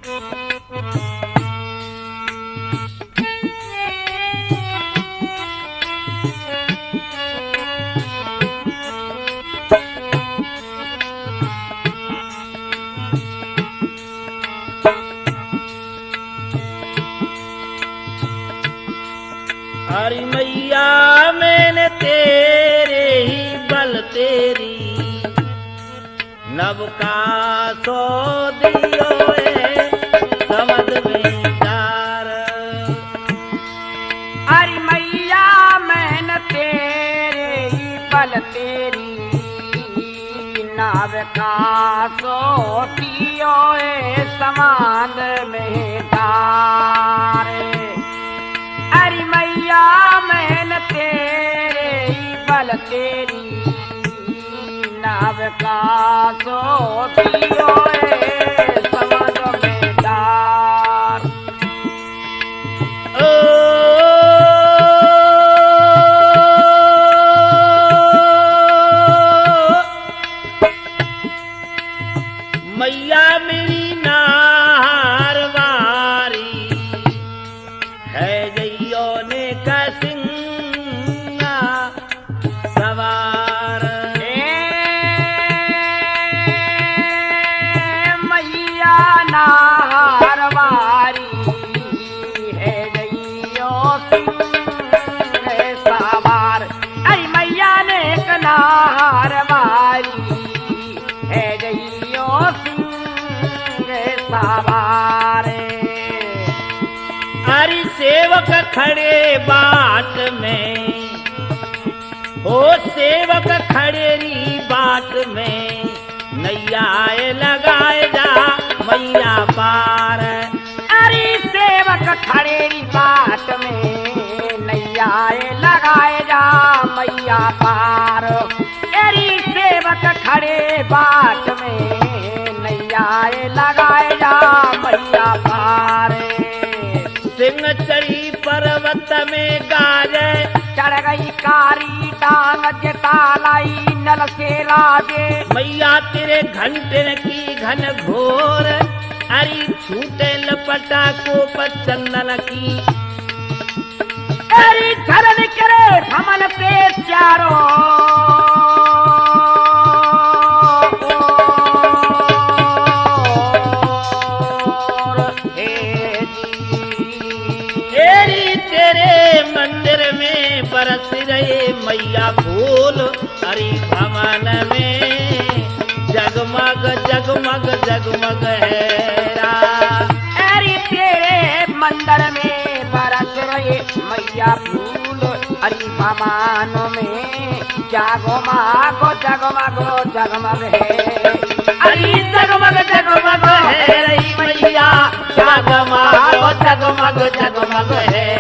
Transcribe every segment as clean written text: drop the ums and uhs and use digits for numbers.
हरि मैया मैंने तेरे ही बल तेरी नव का सो दियो समझ में डार। हरि मैया मैंने तेरे ही बल तेरी नव का सो दियो समाध में डार। हरि मैया मैंने तेरे ही बल तेरी नव का सो दियो समझ में डार। मैया मेरी नार वारी है जइयो ने का सिंगा सवार। मैया नार वारी है जइयो सिंह सवार। अरे मैया ने एक नार वारी है जइयो सिंह सवार। हरि सेवक खड़े बाट में हो सेवक खड़े री बाट में नैया लगाए जा मैया पार। अरे सेवक खड़े री बाट में नैया लगाए जा मैया पार। अरे सेवक खड़े बाट में नैया लगाए जा मैया पार। सिंह चढ़ी पर्वत में गाजे चढ़ गई कारी टांग जतालाई नल से लाजे। मैया तेरे घंटे की घन घोर अरे छूटे लपटा को चंदन की। अरे धरन करे भमन पे चारों मंदिर में बरस रहे मैया फूल हरि भवन में जगमग जगमग जगमग है। अरे तेरे मंदिर में बरस रहे मैया फूल हरि भवन में जगमग जगमग जगमग है। अरे जगमग जगमग है रही मैया जगमग जगमग जगमग है।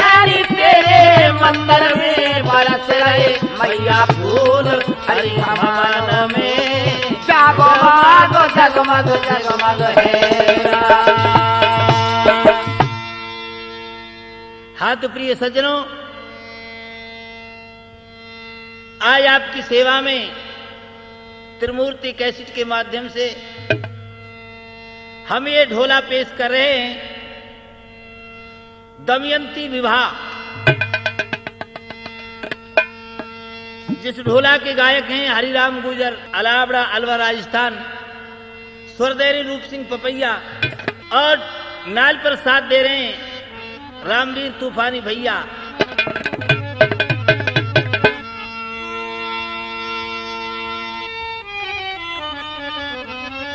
हरि तेरे मंदिर में बरस रहे मैया फूल हरि भवन में जगमग जगमग जगमग है। हाँ तो प्रिय सज्जनों, आज आपकी सेवा में त्रिमूर्ति कैसेट के माध्यम से हम ये ढोला पेश कर रहे हैं दमयंती विवाह। जिस ढोला के गायक हैं हरिराम गुर्जर अलावड़ा अलवर राजस्थान, स्वरदेरी रूप सिंह पपैया और नाल पर साथ दे रहे हैं रामवीर तूफानी भैया।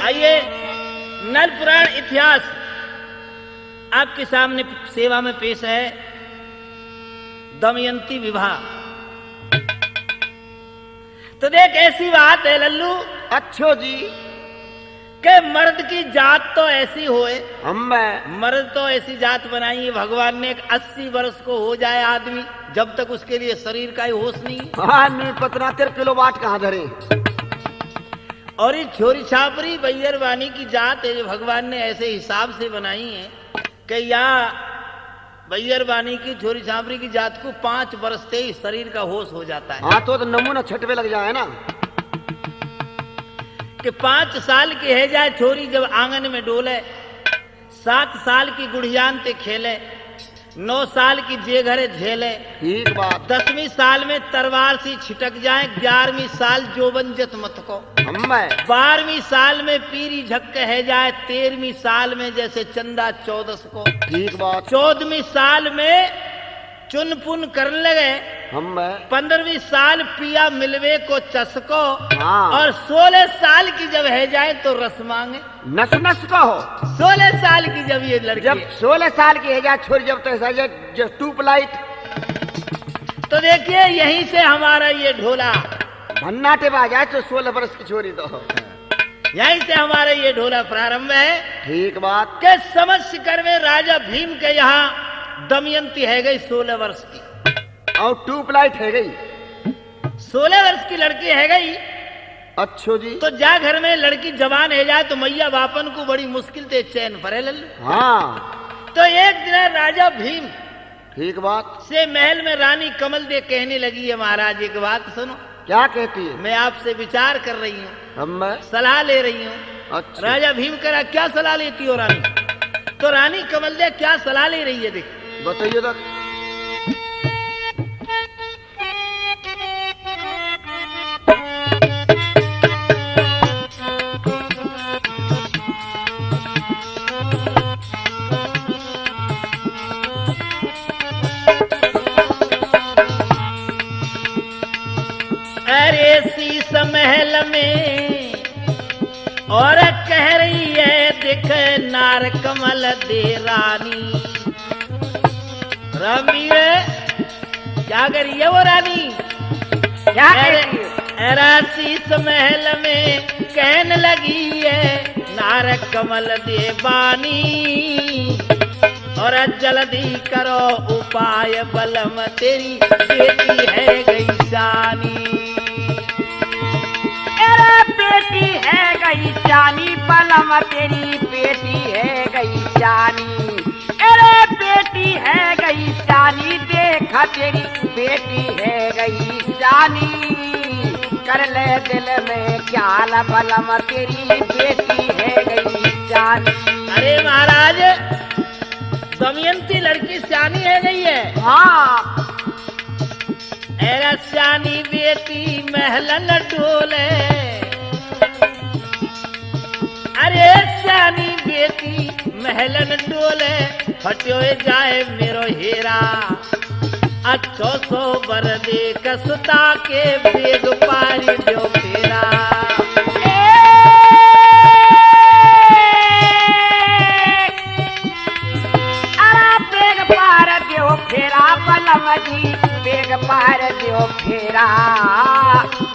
आइए नल पुराण इतिहास आपके सामने सेवा में पेश है दमयंती विवाह। तो देख ऐसी बात है लल्लू अच्छो जी के मर्द की जात तो ऐसी होए, हम मर्द तो ऐसी जात बनाई है भगवान ने 80 वर्ष को हो जाए आदमी जब तक उसके लिए शरीर का ही होश नहीं। हाँ मैं 75 किलो वाट कहाँ धरे। और ये छोरी छापरी बैरवानी की जात है जो भगवान ने ऐसे हिसाब से बनाई है कि या बैरवानी की छोरी छापरी की जात को 5 बरसते ही शरीर का होश हो जाता है। हाँ तो नमूना छटवे लग जाए ना कि 5 साल की है जाए छोरी जब आंगन में डोले, 7 साल की गुड़ियान ते खेले, 9 साल की जे घरे झेले, ठीक बात। 10वीं साल में तलवार सी छिटक जाए, 11वीं साल जोबन जत मत को, हम 12वीं साल में पीरी झक्के है जाए, 13वीं साल में जैसे चंदा 14 को, ठीक बात। 14वीं साल में चुन पुन कर लगे, हम 15वीं साल पिया मिलवे को चसको, हाँ। और 16 साल की जब है जाए तो रस मांगे। नस नस का हो। 16 साल की जब ये लड़की, जब 16 साल की है जा छोरी, जब तो ऐसा जो ट्यूबलाइट, तो देखिए यहीं से हमारा ये ढोला, भन्नाटे में आ जाए तो 16 वर्ष की छोरी तो। यहीं से हमारा ये ढोला प्रारंभ है। ठीक बात। के समझ शिखर में राजा भीम के यहाँ दमयंती है गई 16 वर्ष की, और ट्यूबलाइट है गई 16 वर्ष की लड़की है गई। अच्छो जी। तो जा घर में लड़की जवान है जाए तो मैया बापन को बड़ी मुश्किल से चैन फरे लल्लू। हाँ तो एक दिन राजा भीम ठीक बात। से महल में रानी कमल दे कहने लगी है, महाराज एक बात सुनो, क्या कहती है? मैं आपसे विचार कर रही हूँ, हम सलाह ले रही हूँ। अच्छा। राजा भीम करा क्या सलाह लेती हो रानी? तो रानी कमल दे क्या सलाह ले रही है, देख बताइए तो। अरे शीश महल में और कह रही है देख नार कमल दे रानी। रमीर क्या करी है वो रानी? क्या कहती है? अरे शीश महल में कहने लगी है नार कमल दे बानी, और जल्दी करो उपाय बलम तेरी बेटी है गई जानी। अरे बेटी है गई जानी, बलम तेरी बेटी है गई जानी। अरे बेटी है गई जानी, देखा तेरी बेटी है गई जानी। कर ले दिल में ख्याल बलम तेरी बेटी है गई जानी। अरे महाराज दमयंती लड़की सियानी है गई है। हाँ एरा सियानी बेटी महलन डोले, अरे सियानी बेटी महलन डोले, हट्यो जाए मेरो हेरा, अच्छो सो बर दे कसता के बेग पारी दो तेरा। फेरा बलम जी बेग पार दियो फेरा,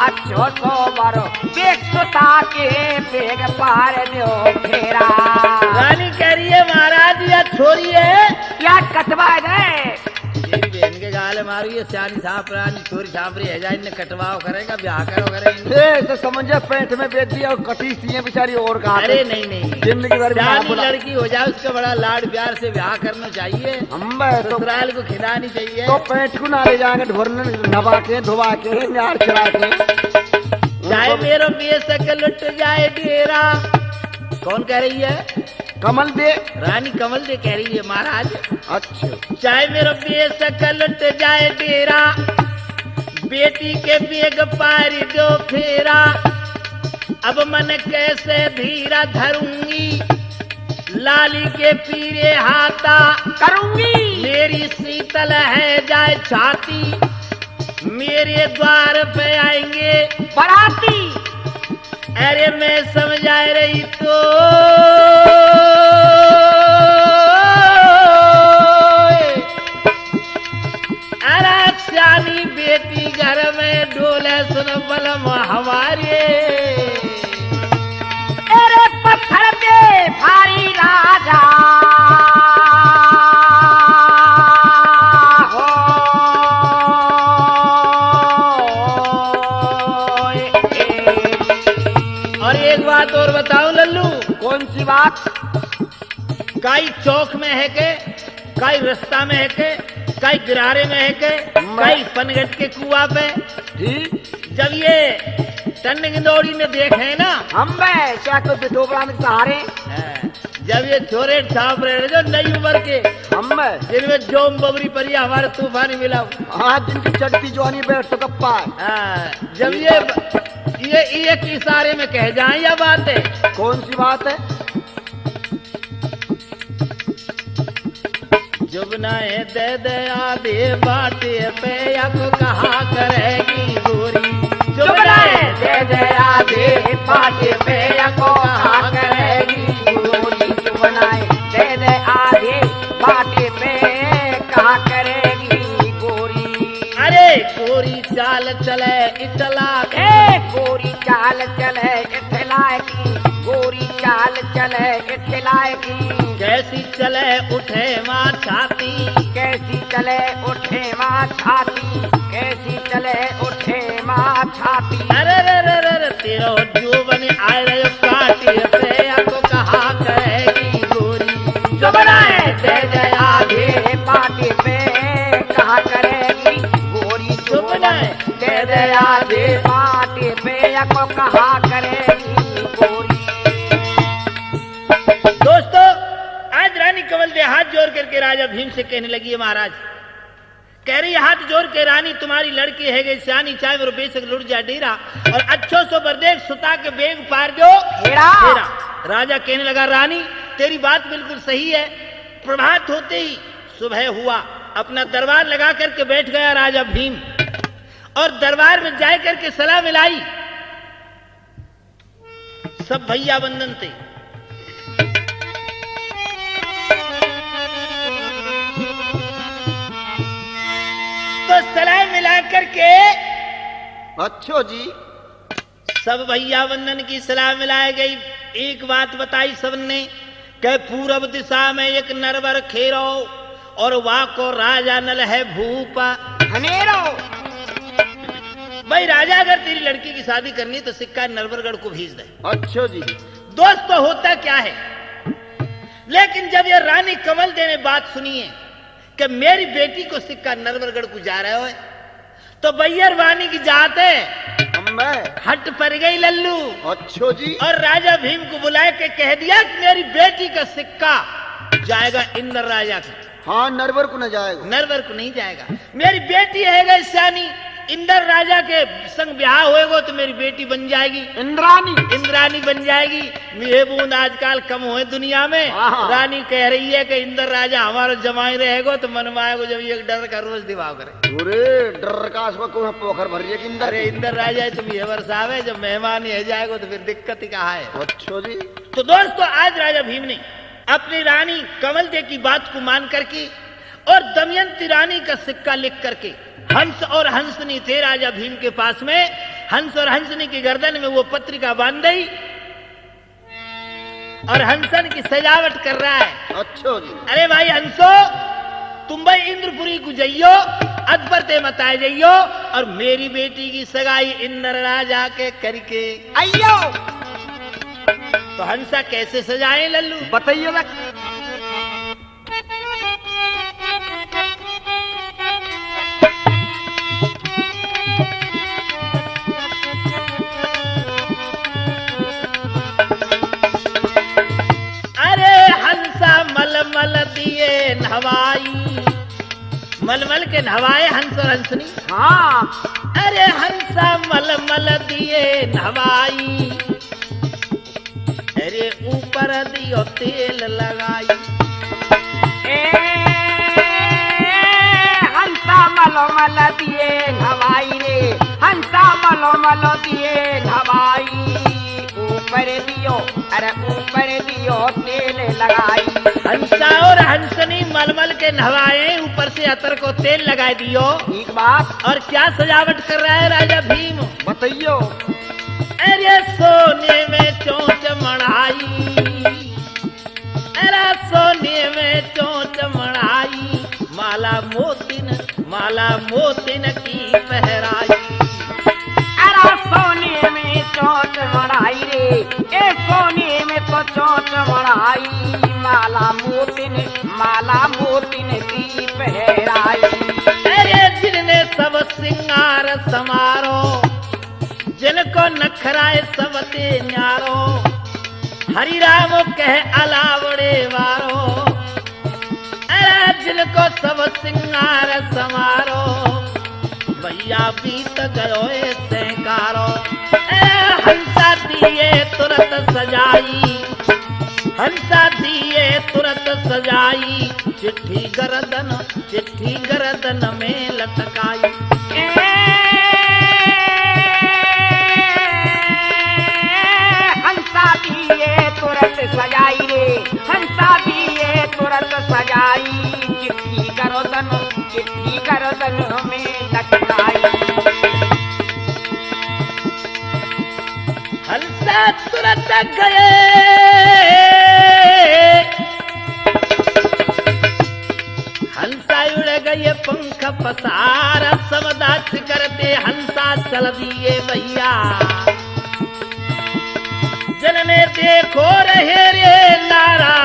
अच्छो सो बरो बेग सुता के बेग पार दियो फेरा। रानी कह रही है महाराज या छोरी है क्या कटवा गए? तेरी बहन के गाल मारी है, सियानी साफ रानी छोरी छापरी है जाए, इन्हें कटवाओ करेगा ब्याह करो करेंगे। तो समझे पेट में बेच दिया और कटी सी है बेचारी और कहा। अरे नहीं नहीं, जिंदगी भर सियानी लड़की हो जाए उसका बड़ा लाड प्यार से ब्याह करना चाहिए, हम तो ससुराल को खिलानी चाहिए। तो पेट को ना ले जाएंगे ढोरने नवा के धोवा के नार चढ़ा के। चाहे मेरो बेशक लुट जाए डेरा। कौन कह रही है? कमल दे। रानी कमल दे कह रही है महाराज। अच्छा। चाहे मेरो बेशक लुट जाए डेरा, बेटी के बेग पारी दो फेरा, अब मन कैसे धीरा धरूंगी, लाली के पीरे हाथा करूंगी। मेरी शीतल है जाए छाती, मेरे द्वार पे आएंगे बराती। अरे मैं समझा रही तो अरे सियानी बेटी घर में डोले सुन बलम हमारे। अरे पत्थर पे भारी राजा एक बात और बताऊं लल्लू। कौन सी बात? काई चौक में है के, काई रास्ता में है के, काई गिरारे में है के, काई पनगट के कुआ पे। ठीक। जब ये टन गिंदौड़ी ने देखे ना। हम बे क्या को बिठोबड़ा में सहारे जब ये छोरे छाप रहे जो नई उम्र के, हम बे जिनमें जोम बबरी परिया हमारे तूफानी मिला। हाँ जिनकी चढ़ती जवानी बैठ तो कप्पा है। जब ये एक इशारे में कह जाए या बात है। कौन सी बात है? जुबनाए दे दे आधे बाटे पे या को कहा करेगी गोरी। जुबनाए दे दे आधे बाटे पे या को कहा करेगी गोरी। जुबनाए दे दे आधे बाटे पे कहा करेगी गोरी। अरे गोरी चाल चले इतला गोरी चाल चले इतला की गोरी चाल चले इतला की। कैसी चले उठे माँ छाती, कैसी चले उठे माँ छाती, कैसी चले उठे माँ छाती। अरे रे रे रे रे तेरो जुबन आए रे काटी पे आपको कहा कहेगी गोरी। जुबनाए दे दे आधे बाटे पे कहा करेगी गोरी। जुबनाए दे दे आधे बाटे पे आपको कहा करेगी गोरी। दोस्तों आज रानी कंवल दे हाथ जोड़ करके राजा भीम से कहने लगी है, महाराज कह रही हाथ जोड़ के रानी तुम्हारी लड़की है गई सियानी, चाहे वो बेशक लुट जा डेरा और अच्छो सो बरदेख सुता के बेग पार दो हेरा। राजा कहने लगा रानी तेरी बात बिल्कुल सही है। प्रभात होते ही सुबह हुआ, अपना दरबार लगा करके बैठ गया राजा भीम और दरबार में जाए करके सलाह मिलाई। सब भैया बंधन थे। तो सलाह मिला करके अच्छो जी सब भैया बंधन की सलाह मिलाई गई। एक बात बताई सबने कि पूरब दिशा में एक नरवर खेरो और वहां को राजा नल है भूपा हनेरो। भाई राजा अगर तेरी लड़की की शादी करनी तो सिक्का नरवरगढ़ को भेज दे। अच्छो जी दोस्त तो होता क्या है, लेकिन जब ये रानी कमल दे ने बात सुनी है कि मेरी बेटी को सिक्का नरवरगढ़ को जा रहे हो तो बैयर वानी की जात है हट पर गई लल्लू। अच्छो जी और राजा भीम को बुला के कह दिया कि मेरी बेटी का सिक्का जाएगा इंद्र राजा का। हाँ नरवर को न जाएगा, नरवर को नहीं जाएगा। मेरी बेटी है सियानी, इंद्र राजा के संग ब्याह होएगा तो मेरी बेटी बन जाएगी इंद्रानी, इंद्रानी बन जाएगी। ये बूंद आजकल कम हुए दुनिया में। रानी कह रही है कि इंद्र राजा हमारा जमाई रहेगा तो मनवाएगा जब एक डर का रोज दिवाव करे। अरे डर का को पोखर भर रही है कि अरे इंद्र राजा तुम ये बरसावे जब मेहमान ही जाएगा तो फिर दिक्कत ही कहाँ है। अच्छो जी तो दोस्तों आज राजा भीम ने अपनी रानी कमल दे की बात को मान करके और दमयंती रानी का सिक्का लिख करके हंस और हंसनी थे राजा भीम के पास में, हंस और हंसनी की गर्दन में वो पत्रिका बांध दी और हंसन की सजावट कर रहा है। अच्छो जी अरे भाई हंसो तुम भाई इंद्रपुरी को जाइयो, अकबर ते मताए जाइयो और मेरी बेटी की सगाई इंद्र राजा के करके अयो। तो हंसा कैसे सजाए लल्लू बताइए ना। मलमल दिए नहवाई, मलमल के नहवाए हंस और हंसनी। हाँ अरे हंसा मलमल दिए नहवाई, अरे ऊपर दियो तेल लगाई। हंसा मलमल दिए नहवाई रे, हंसा मलमल दिए नहवाई। ऊपर दियो अरे ऊपर दियो तेल लगाई। हंसा और हंसनी मलमल के नहवाए, ऊपर से अतर को तेल लगा दियो। ठीक बात। और क्या सजावट कर रहा है राजा भीम बताइयो। अरे सोने में चोंच मढ़ाई, अरे सोने में चोंच मढ़ाई, माला मोतिन की पहराई। अरे सोने में चोंच मढ़ाई रे, ए सोने में तो चोंच मढ़ाई, माला मोतिन की पहराई। अरे जिनने सब सिंगार समारो, जिनको नक नखराए सबते न्यारो, हरि राम कह अलावड़े वारो, अरे जिनको सब सिंगार समारो, भैया बीत गयो सहकारो। हंसा दिए तुरंत सजाई, हंसा दिए तुरंत सजाई, चिट्ठी गर्दन में लटकाई। हंसा दिए तुरंत सजाई रे, हंसा दिए तुरंत सजाई, चिट्ठी गर्दन में लटकाई। हंसा तुरंत गए, हंसा उड़ गए पंख पसार, सबदाच करते हंसा चल दिए भैया। जनने देखो रहे रे नारा,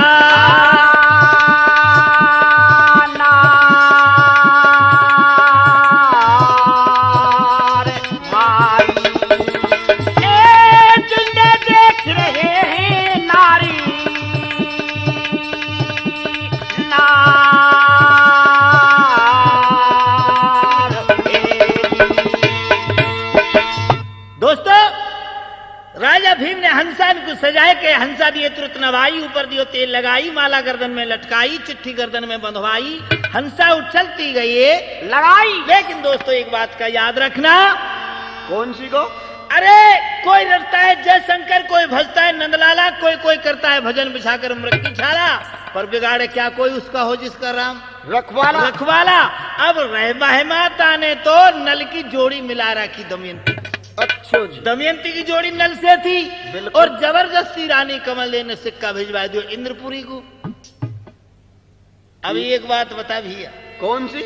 भीम ने हंसा को सजाए के हंसा दिए तुरंत नवाई, ऊपर दियो तेल लगाई, माला गर्दन में लटकाई, चिट्ठी गर्दन में बंधवाई, हंसा उछलती गई लगाई। लेकिन दोस्तों एक बात का याद रखना। कौन सी को? अरे कोई रटता है जयशंकर, कोई भजता है नंदलाला, कोई करता है भजन बिछाकर मृग की छाला, पर बिगाड़े क्या कोई उसका हो जिसका राम रखवाला। अब रहमाता ने तो नल की जोड़ी मिला रखी दमयंती। अच्छा जी, दमयंती की जोड़ी नल से थी और जबरदस्ती रानी कमल ने सिक्का भिजवा दिया इंद्रपुरी को। अभी एक बात बता भैया। कौन सी?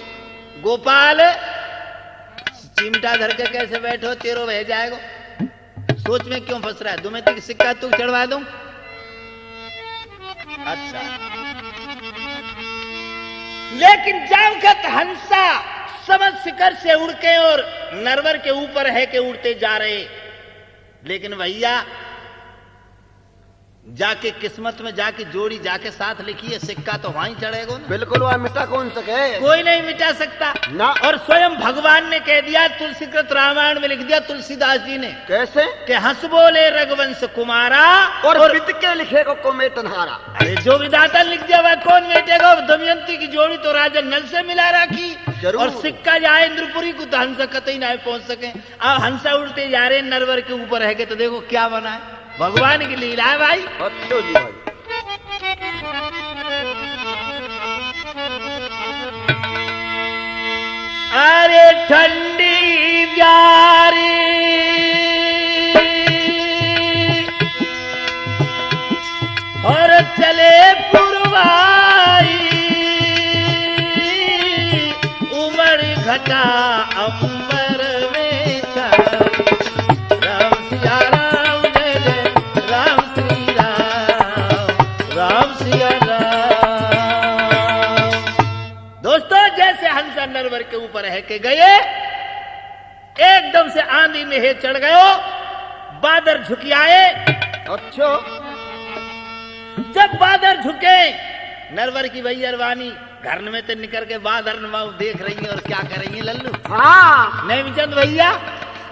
गोपाल चिमटा धर के कैसे बैठो, तेरो बह जाएगा। सोच में क्यों फंस रहा है? दमयंती की सिक्का तू चढ़वा दूं? अच्छा, लेकिन जामखत हंसा समझ शिखर से उड़ के और नरवर के ऊपर है के उड़ते जा रहे, लेकिन भैया जाके किस्मत में जाके जोड़ी जाके साथ लिखी है, सिक्का तो वहीं चढ़ेगा ना। बिल्कुल, वह मिटा कौन सके? कोई नहीं मिटा सकता ना। और स्वयं भगवान ने कह दिया, तुलसीकृत रामायण में लिख दिया तुलसीदास जी ने। कैसे? कि हंस बोले रघुवंश कुमारा और विद के लिखेगा को मेटनहारा। अरे जो विधाता लिख दिया वह कौन मेटेगा? दमयंती की जोड़ी तो राजा नल से मिला रखी और सिक्का जाए इंद्रपुरी को तो हंसा कतई ना पहुंच सके। अब हंसा उड़ते जा रहे नरवर के ऊपर है के, तो देखो क्या बना है, भगवान की लीला है भाई। अच्छा जी भाई। अरे ठंडी प्यारी और चले पुरवाई, उमड़ घटा अंबर में छाई, राम सिया राम जय जय राम श्री राम, राम सिया राम। दोस्तों जैसे हंसा नरवर के ऊपर है के गए, एकदम से आंधी में हे चढ़ गयो, बादल झुकी आए। अच्छा, जब बादल झुके, नरवर की भैयरवानी घर में तो निकल के बादल देख रही है और क्या कर रही है लल्लू? हाँ, नेमचंद भैया,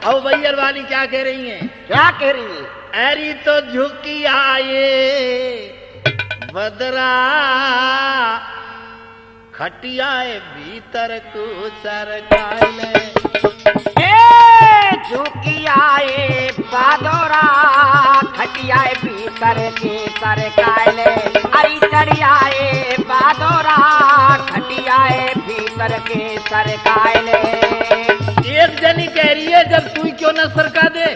अब भैयरवानी क्या कह रही है? क्या कह रही है? अरे तो झुकी आए बदरा, खटियाए भीतर को सरकाले, झुकी आए बादोरा, खटियाए भीतर के सरकाले, अरे चढ़ी आए बादोरा, खटियाए भीतर के सरकाले। एक जनी कह रही है जब तू क्यों न सरका दे,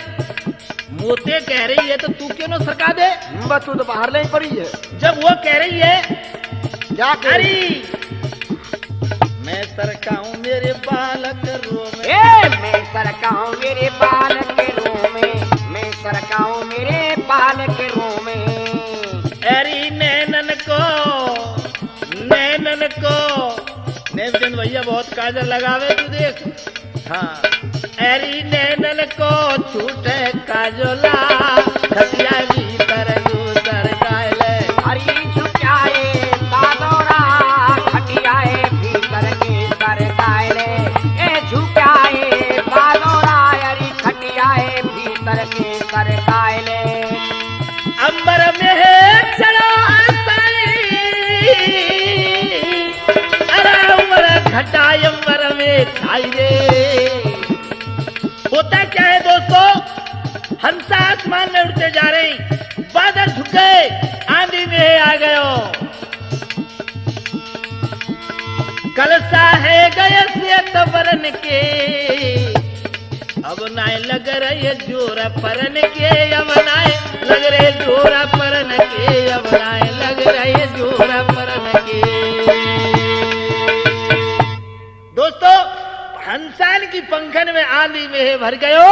मोते कह रही है तो तू क्यों न सरका दे? बस तू तो बाहर नहीं पड़ी है। जब वो कह रही है क्या कह रही? अरे मैं सरकाऊं मेरे बालक रो में, मैं सरकाऊं मेरे बालक रो में, मैं सरकाऊं मेरे बालक रो में। अरे नैनन को नेमचंद भैया बहुत काजल लगावे तू देख। हाँ, एरी नैनल को छूटे काजोला खटिया भीतर दूसर गायले हरी झुकाए बादोरा खटियाए भीतर के सर गायले ए झुकाए बादोरा हरी खटियाए भीतर के सर गायले अंबर में है चलो अरे उमर घटा अंबर में छाई रे। होता क्या है दोस्तों, हंसा आसमान में उड़ते जा रहे हैं, बादल झुक गए, आंधी में आ गयो, कलसा है गए से तबरन के अब नाय लग रहे जोरा परन के अब नाय लग रहे जोरा परन के अब नाय लग रहे जोरा परन के। दोस्तों हंसान की पंखन में आंधी में भर गयो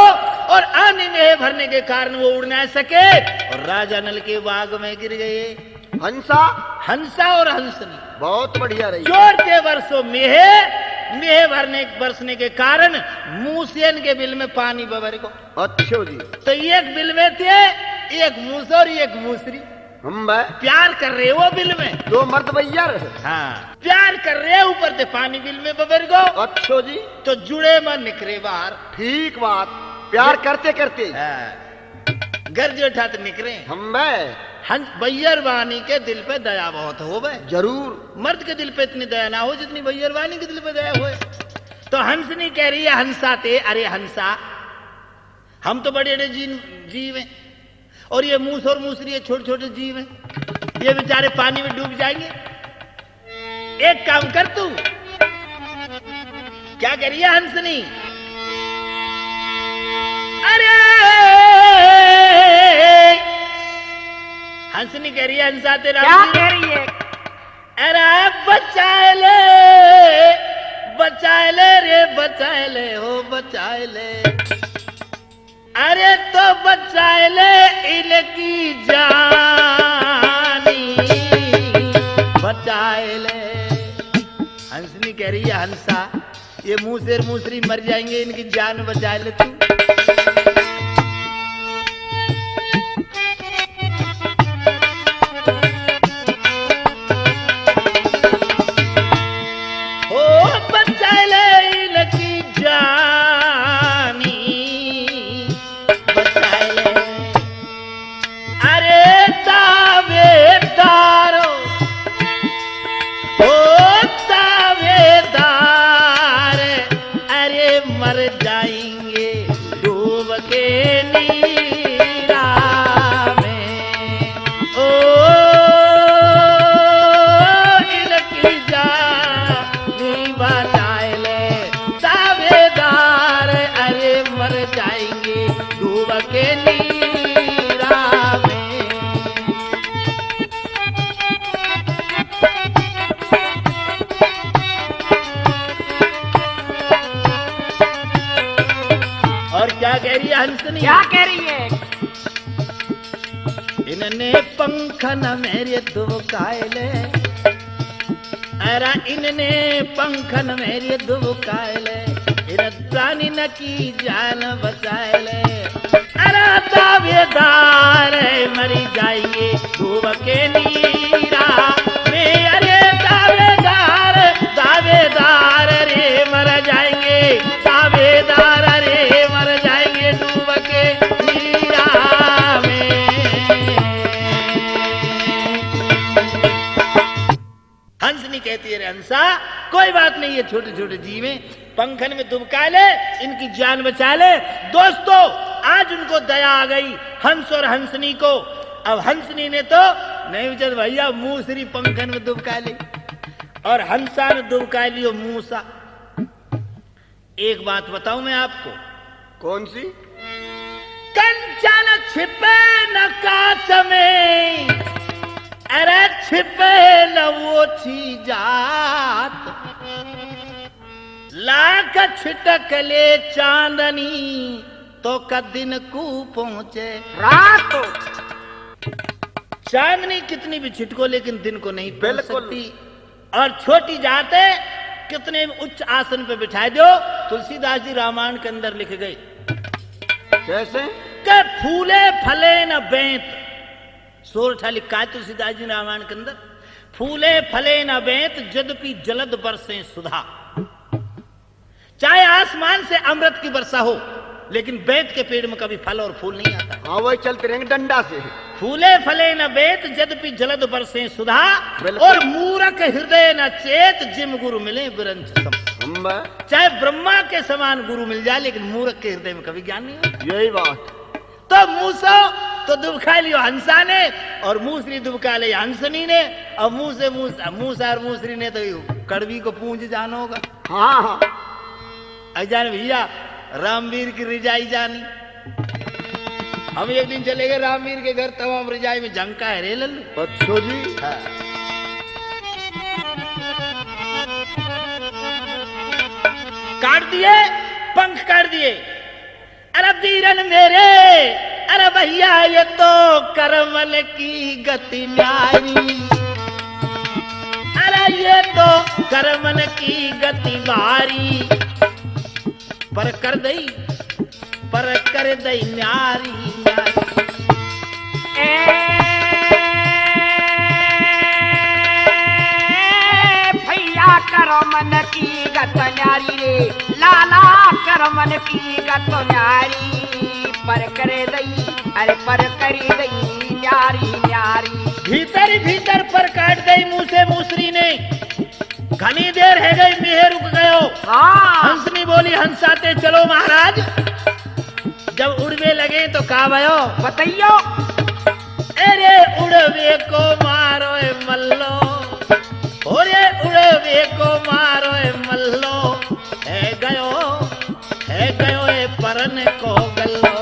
और आंधी में भरने के कारण वो उड़ ना सके और राजा नल के बाग में गिर गए। हंसा और हंसनी बहुत बढ़िया रही। जोड़ते वर्षों मेह बरसने के कारण मूसियन के बिल में पानी बबर को। अच्छो जी। तो एक बिल में थे एक मूस और एक मूसरी, हम भाई प्यार कर रहे वो बिल में, दो मर्द भैया रहे। हाँ प्यार कर रहे ऊपर से पानी बिल में बबर को। अच्छो जी। तो जुड़े मन निकले बाहर। ठीक बात, प्यार करते करते घर जेठा तो निकले। हम भाई हंस बैयर वाणी के दिल पे दया बहुत हो बे। जरूर। मर्द के दिल पे इतनी दया ना हो जितनी बैयर वाणी के दिल पे दया हो। तो हंसनी कह रही है हंसा ते, अरे हंसा हम तो बड़े बड़े जीव हैं और ये मूस और मूसरी छोटे छोटे जीव हैं, ये बेचारे पानी में डूब जाएंगे। एक काम कर तू, क्या कह रही है हंसनी, अरे हंसनी कह रही है हंसा तेरा क्या कह रही है, अरे बचाए ले रे बचाए ले हो बचाए ले, अरे तो बचाए ले इनकी जानी बचाए ले। हंसनी कह रही है हंसा ये मुंह से मूसरी मर जाएंगे, इनकी जान बचाए ले तू। क्या कह रही है, इनने पंखन मेरे दुबकायले, अरे इनने पंखन मेरे दुबकायले, इन प्राणी न की जान बचायले, अरे दावेदार मरी जाइए डूब के नीरा में, अरे दावेदार दावेदार रे मर जाएंगे, दावेदार रे मर जाएंगे डूब के नीरा में। हंसनी कहती है रे हंसा कोई बात नहीं, ये छोटे छोटे जीव हैं, पंखन में दुबका ले, इनकी जान बचा ले। दोस्तों आज उनको दया आ गई हंस और हंसनी को। अब हंसनी ने तो नहीं विचार भैया मूसरी पंखन में दुबका ली और हंसा ने दुबका लियो मूसा। एक बात बताऊं मैं आपको, कौन सी? कंचन छिपे न कांच में, अरे छिपे न वो छी जात, लाख छिटक ले चांदनी तो कदिन को पहुंचे रात। चांदनी कितनी भी छिटको लेकिन दिन को नहीं पहुंच सकती, और छोटी जाते कितने उच्च आसन पे बिठा दो तुलसीदास जी रामायण के अंदर लिख गए कैसे? कि फूले फले न बेंत। सोरठा लिखा है तुलसीदास जी रामायण के अंदर, फूले फले न बेंत यद्यपि जलद बरसे सुधा। चाहे आसमान से अमृत की वर्षा हो, लेकिन बेंत के पेड़ में कभी फल और फूल नहीं आता। हाँ वही चलते रहेंगे डंडा से। फूले फले न बेत यद्यपि जलद बरसे सुधा, बिल्कुल। और मूरख हृदय न चेत जिम गुरु मिले बिरंच सम। चाहे ब्रह्मा के समान गुरु मिल जाए, लेकिन मूर्ख के हृदय में कभी ज्ञान नहीं होता। यही बात। तो मूसो तो दुबका लियो हंसा ने, और मूसरी दुबका ले हंसनी ने, और मुंह से मूसा और मूसरी ने तो कड़वी को पूंछ जाना होगा। हाँ हाँ अजान भैया रामवीर की रिजाई जानी। हम एक दिन चले गए रामवीर के घर, तमाम रिजाई में झंका है रे लल्लू। अच्छो जी। हाँ। काट दिए, पंख काट दिए। अरे वीरन मेरे, अरे भैया ये तो करमल की गति न्यारी। अरे ये तो करमल की गति भारी, पर कर दई न्यारी न्यारी। भैया करो मन की गत न्यारी रे, लाला करो मन की गत न्यारी, पर करे दई, अरे पर करी दई न्यारी न्यारी। भीतर भीतर पर काट गई मुंह से मूसरी ने। घनी देर है गई, मेह रुक गयो। हाँ हंसनी बोली हंसाते चलो महाराज। जब उड़वे लगे तो कहा भयो, बताइयो। अरे उड़वे को मारो ए मल्लो, अरे उड़वे को मारो ए मल्लो, है गयो ए परन को गल्लो।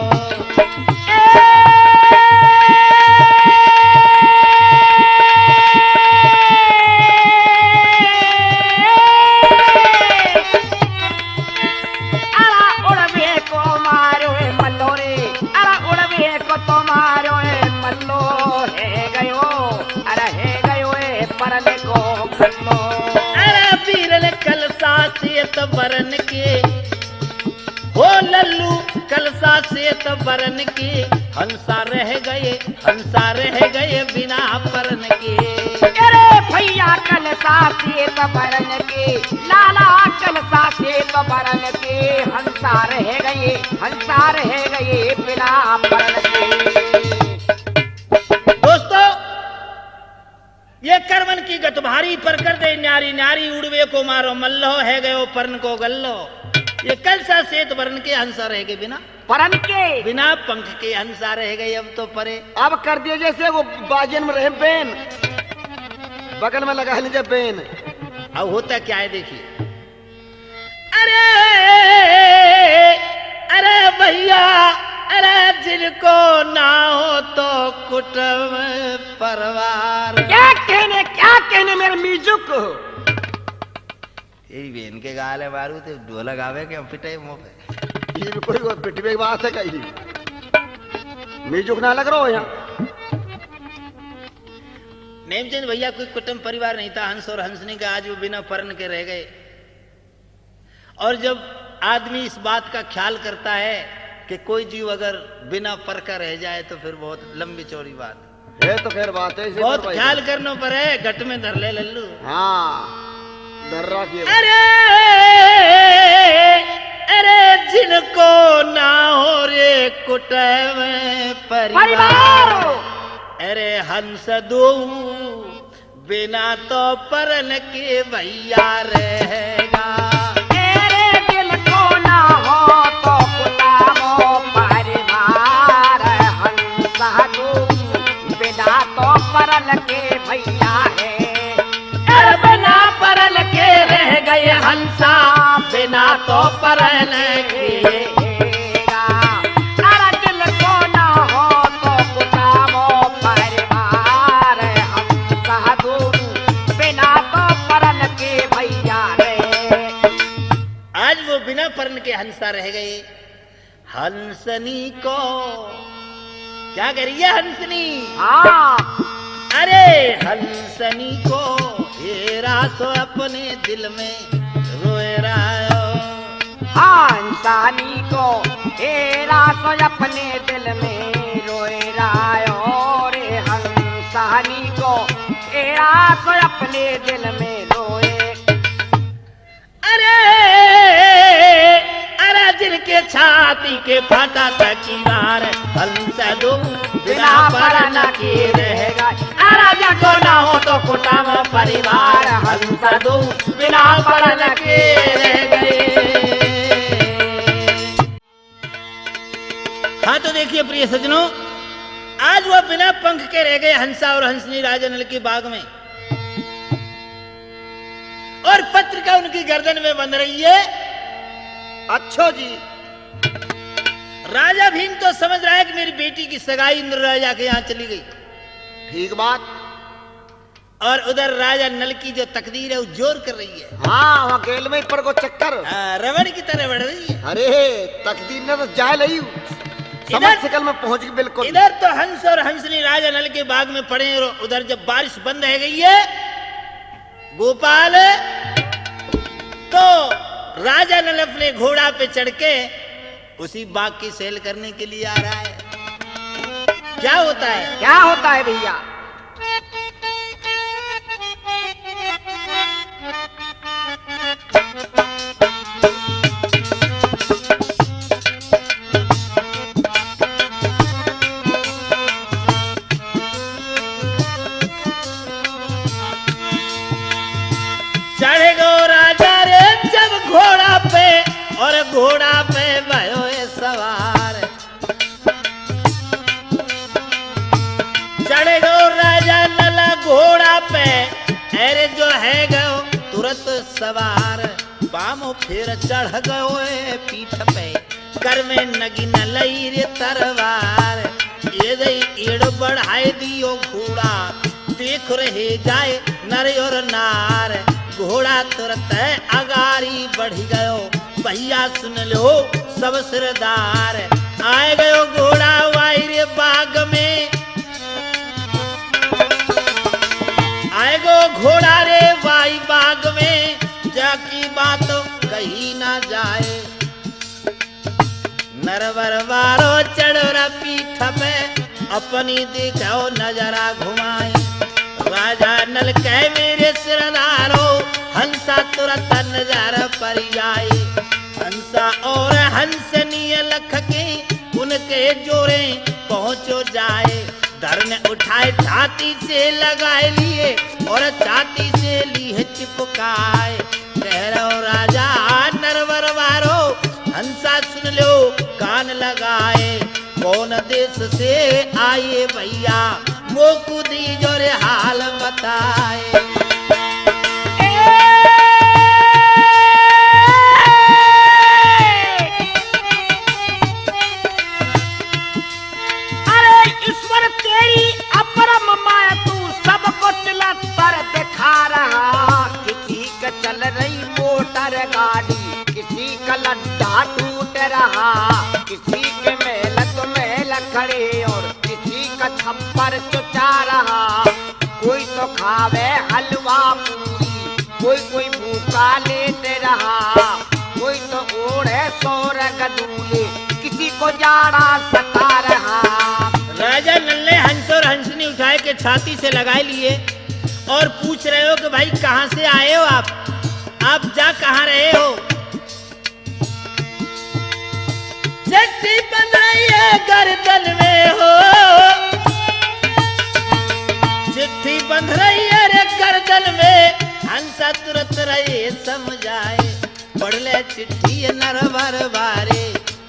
अरे पीरल कलसा सेत बरन के, हो लल्लू कलसा सेत बरन के, हंसा रह गए बिना परन के। अरे भैया कलसा सेत बरन के, लाला कलसा सेत बरन के, हंसा रह गए बिना परन के। दोस्तों, ये करमन की गत भारी, पर कर दे न्यारी न्यारी, उड़वे को मारो मल्लो, है गयो परन को गल्लो। ये कलसा सेत बरन के, हंसा रह गए बिना परन के, बिना पंख के, हंसा रह गए अब तो परे। अब कर दिए जैसे वो बाजन में रहे पेन, बगल में लगा लीजिए पेन। अब होता क्या है देखिए। अरे भैया, अरे जिनको ना हो तो कुटुंब परिवार। क्या कहने मेरे मीजुक को। यही बहन के गाल है मारू तो ढोलक आवे के पिटे मुंह पे। ये भी कोई पिटवे की बात है कहीं, मीजुक ना लग रहा हो यहाँ। नेमचंद भैया कोई कुटुंब परिवार नहीं था। हंस और हंसनी का आज वो बिना परन के रह गए। और जब आदमी इस बात का ख्याल करता है कि कोई जीव अगर बिना पर का रह जाए तो फिर बहुत लंबी चौड़ी बात है। तो खैर बात है, बहुत ख्याल करना पड़े। गट में धर ले लल्लू। हाँ दर्रा की। अरे जिनको ना हो रे कुटुंब परिवार, अरे हंस दो बिना तो परन के भैया रहेगा। तेरे दिल को ना हो तो कुटुंब परिवार, हंस दो बिना तो परन के भैया है। अरे बिना परन के रह गए हंसा, बिना तो परन के। बिना परन के हंसा रह गए। हंसनी को क्या करिए हंसनी? हाँ अरे हंसनी को हेरा तो अपने दिल में रोए रहा। इंसानी को हेरा तो अपने दिल में रोए रायो रे हंसानी को हेरा तो अपने दिल में रोए। अरे अरे जिनके छाती के फाटा था कीवार हंस दो बिना परन के रहेगा। अरे जगो ना हो तो कुटुंब परिवार हंस दो बिना परन के रह गए। हाँ तो देखिए प्रिय सज्जनों, आज वह बिना पंख के रह गए हंसा और हंसनी राजा नल के बाग में, और पत्रिका उनकी गर्दन में बंध रही है। अच्छो जी। राजा भीम तो समझ रहा है कि मेरी बेटी की सगाई इंद्र राजा के यहाँ चली गई, ठीक बात। और उधर राजा नल की जो तकदीर है वो जोर कर रही है। हाँ वहाँ गेल में पर को चक्कर रवण की तरह बढ़ रही है। अरे तकदीर ने तो जाए लई समझ सकल में पहुंच गई बिल्कुल। इधर तो हंस और हंसनी राजा नल के बाग में पड़े, और उधर जब बारिश बंद रह गई है गोपाल, तो राजा नल अपने घोड़ा पे चढ़ के उसी बाग की सेल करने के लिए आ रहा है। क्या होता है? क्या होता है भैया? चढ़े गो राजा रे जब घोड़ा पे, और घोड़ा पे भयो सवार। चढ़े गो राजा नला घोड़ा पे, अरे जो है गयो तुरंत सवार। बामो फिर चढ़ गयो पीठ पे, कर में नगी न लई रे तरवार। ये दई एड़ बढ़ाए दियो घोड़ा, देख रहे जाए नर और नार। घोड़ा तुरंत अगारी बढ़ गयो, भैया सुन लो सब सिरदार। आए गयो घोड़ा वाई रे बाग में, आए गो घोड़ा रे वाई बाग में, जाकी बात कही ना जाए। नरवर वारो चढ़ोरा पीठ पे, अपनी दिखाओ नजरा घुमाए। राजा नल कह मेरे सिरदारो, हंसा तुरंत नजर पर जाए। हंसा और हंसनीय लख के उनके जोरे पहुंचो जाए। धरने उठाए छाती से लगाए लिए, और छाती से लिए चिपकाए। कह रहो राजा नरवर वारो, हंसा सुन लो कान लगाए। कौन देश से आए भैया, मोकू दी जोरे हाल बताए। ईश्वर तेरी अपरम माया, तू सब कुछ लतर दिखा रहा। किसी का चल रही मोटर गाड़ी, किसी का लड्डा टूट रहा। किसी के मेल तो मेल खड़े, और किसी का छप्पर चुचा रहा। कोई तो खावे हलवा पूरी, कोई कोई भूखा लेते रहा। कोई तो ओढ़े सोर गदूले, किसी को जाड़ा सता रहा। राजा नल ने हंस और हंसनी उठाए के छाती से लगाए लिए, और पूछ रहे हो कि भाई कहाँ से आए हो आप जा कहाँ रहे हो? चिट्ठी बंधाई है गर्दन में हो, चिट्ठी बंध रही है रे गर्दन में। हंसा तुरंत रहे समझाए, पढ़ ले चिट्ठी नरवर बारे,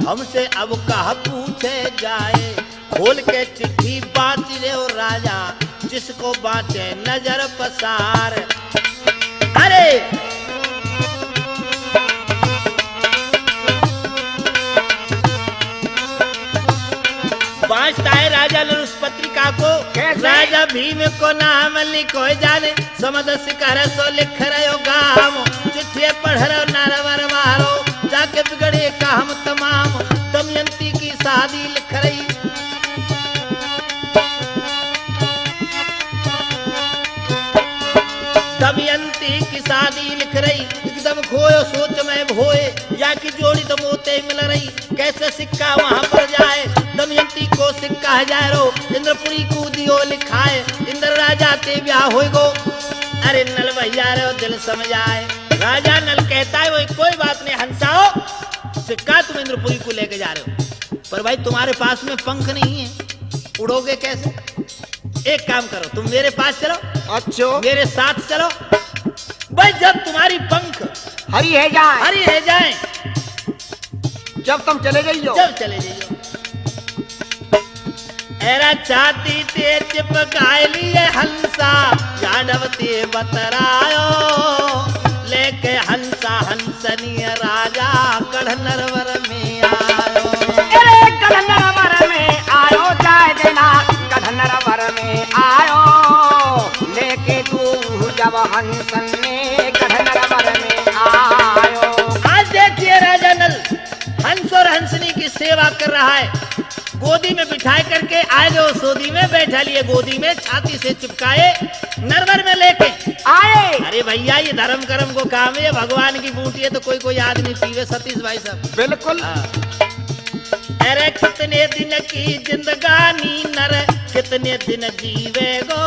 हमसे अब कहा पूछे जाए। खोल के चिट्ठी बाँच ले ओ राजा, जिसको बाँचे नजर पसार। अरे बाँचता है राजा नल उस पत्रिका को। राजा भीम को नाम लिखो जाने, समझ सिकर सो लिख रहे हो गाम। चिट्ठी पढ़ रहे नरवर मारो, जाके बिगड़े काम तमाम। दमयंती की शादी लिख रही, दमयंती की शादी लिख रही, एकदम खोयो सोच में भोए, या की जोड़ी तो मोते मिल रही, कैसे सिक्का वहां पर जाए। दमयंती को सिक्का हजारो इंद्रपुरी को दियो लिखाए, इंद्र राजा ते ब्याह हो गो। अरे नल भैया रे दिल समझ आए। राजा नल कहता है वो कोई बात नहीं हंसाओ, सिक्का तुम इंद्रपुरी को लेके जा रहे हो, पर भाई तुम्हारे पास में पंख नहीं है, उड़ोगे कैसे? एक काम करो, तुम मेरे पास चलो, अच्छा मेरे साथ चलो, भाई जब तुम्हारी पंख हरी है जाए, हरी है जाए, जब तुम चले जाइयो, जब चले जाइयो। एरा छाती ते चिपकाए लिए हंसा, यादव ते बतरायो, लेके हंसा हंसनीय राजा कढ़नरवर में आयो। अरे कढ़नरवर में आयो, जाय देना कढ़नरवर में आयो, लेके तू जब हंसन ने कढ़नरवर में आयो। आज देखिए राजा नल हंस और हंसनी की सेवा कर रहा है, गोदी में बिठाए करके आए जो सोदी में बैठा लिए, गोदी में छाती से चिपकाए नरवर में लेके आए। अरे भैया ये धर्म कर्म को काम है, भगवान की बूटी है तो कोई कोई आदमी पीवे सतीश भाई साहब। बिल्कुल। अरे कितने दिन की जिंदगानी नर कितने दिन जीवे गो,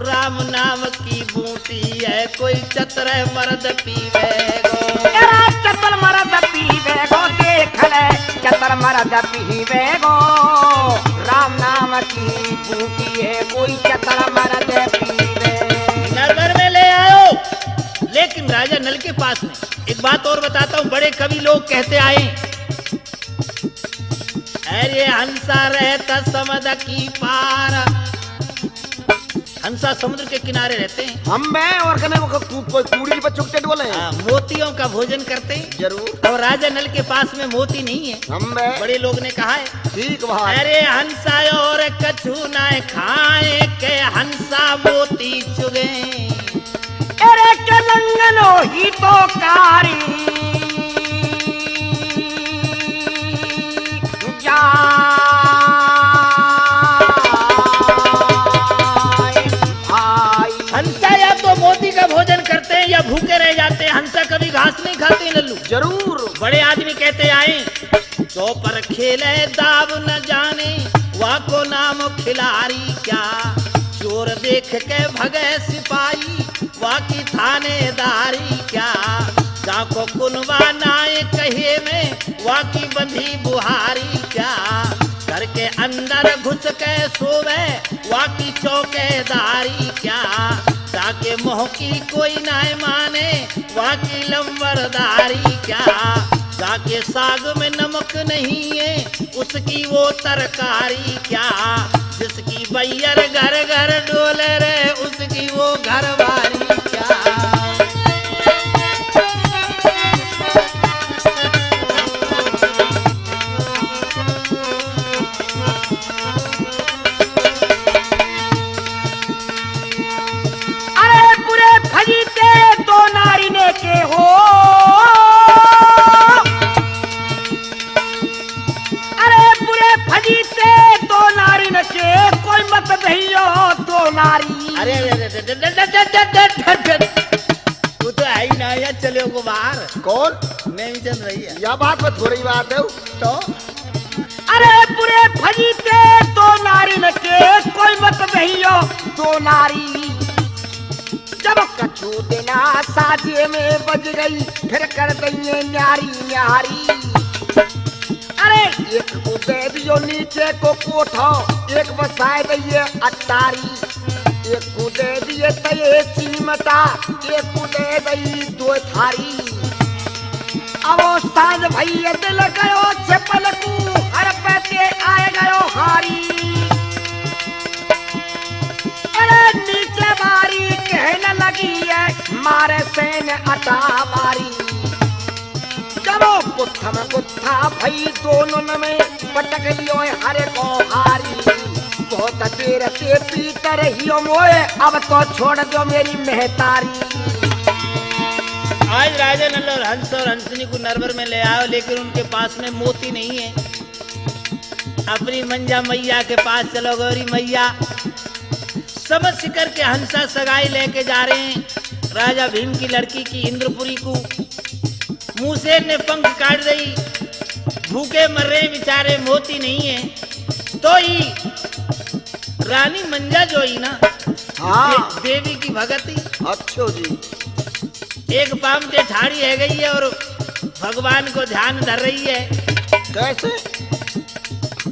राम नाम की बूटी है कोई चतर मर्द पीवे गो। चतर मरद पीवे गो, देख ले चतर मरद पीवे गो, राम नाम की बूटी है कोई चतर मरद पीवे। नरवर में ले आयो, लेकिन राजा नल के पास में एक बात और बताता हूँ, बड़े कवि लोग कहते आए, अरे हंसा रहता समुद्र की पार, हंसा समुद्र के किनारे रहते हैं, हम मैं और कने वो कोई कूड़ी बच्चों के बोले मोतियों का भोजन करते हैं। जरूर। और राजा नल के पास में मोती नहीं है, हम मैं बड़े लोग ने कहा है। ठीक भाई। अरे हंसा और कछु न खाए के हंसा मोती चुगे, अरे कलंगनो ही तो कारी हंसा या तो मोती का भोजन करते हैं या भूखे रह जाते हैं, हंसा कभी घास नहीं खाते लल्लू। जरूर। बड़े आदमी कहते आए, तो पर खेले दाव न जाने वा को नाम खिलाड़ी क्या, चोर देख के भगे सिपाही वा की थानेदारी क्या, जाको कुनवा नाए कहे में वा की बंधी बुहारी क्या, घर के अंदर घुस के सोवे वा की चौकेदारी क्या, ताके मोह की कोई ना माने वा की लंबरदारी क्या, ताके साग में नमक नहीं है उसकी वो तरकारी क्या, जिसकी बैयर घर घर डोले रे उसकी वो घरवारी क्या। के हो, अरे पूरे फजीते दो नारी न के कोई मत भैया दो नारी। अरे तू तो है ही ना, या चले को बाहर कौन? मैं भी चल रही है, यह बात में थोड़ी बात है तो अरे पूरे फजीते दो नारी न के कोई मत भैया दो नारी, जब कछु देना साजे में बज गई फिर कर दइए न्यारी न्यारी। अरे एक को दे दियो नीचे को कोठो, एक बसाए दिए अटारी, एक को दे दिए तये चिमटा, एक को दे दई दो थारी। अब साँझ भैया दिल गयो छपल को हर पैसे आए गयो हारी। अरे नीचे बारी कहने लगी है मारे सेन अटा मारी, चलो गुत्था में गुत्था भई दोनों में पटक लियो हरे को हारी। बहुत देर से पीते रहियो मोए, अब तो छोड़ दो मेरी मेहतारी। आज राजा नल और हंस और हंसनी को नरवर में ले आओ, लेकिन उनके पास में मोती नहीं है। अपनी मंजा मैया के पास चलो, गौरी मैया समझ करके हंसा सगाई लेके जा रहे हैं राजा भीम की लड़की की इंद्रपुरी को। मूसेर ने पंख काट दी, भूखे मर रहे बेचारे, मोती नहीं है। तो ही रानी मंजा जो ही ना हाँ देवी की भगती अच्छो जी। एक पाम ते ठाड़ी है गई है और भगवान को ध्यान धर रही है। कैसे?